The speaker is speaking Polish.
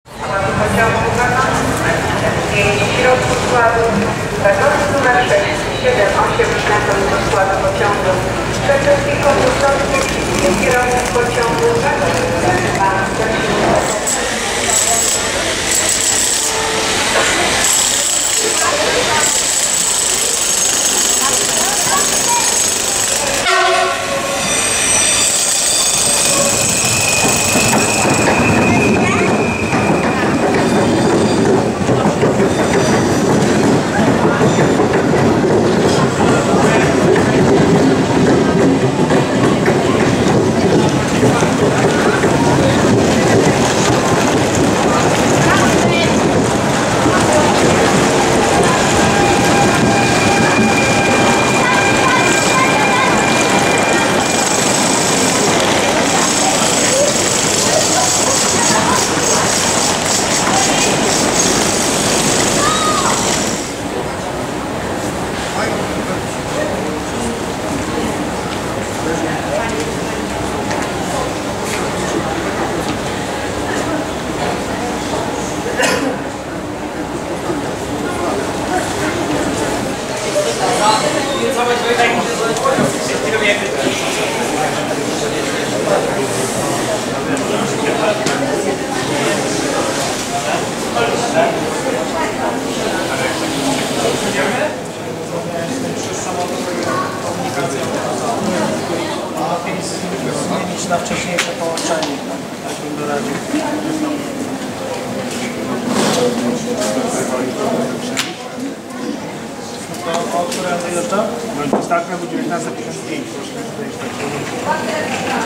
Pociągu środku składu wagony numer 6, 7, 8 wstępem do składu pociągu. Przed konduktorski kierownik pociągu wagonu numer 2. Zmienić na wcześniejsze połączenie, tak bym doradził. O której on wyjeżdża? Ostatnia był 19:55.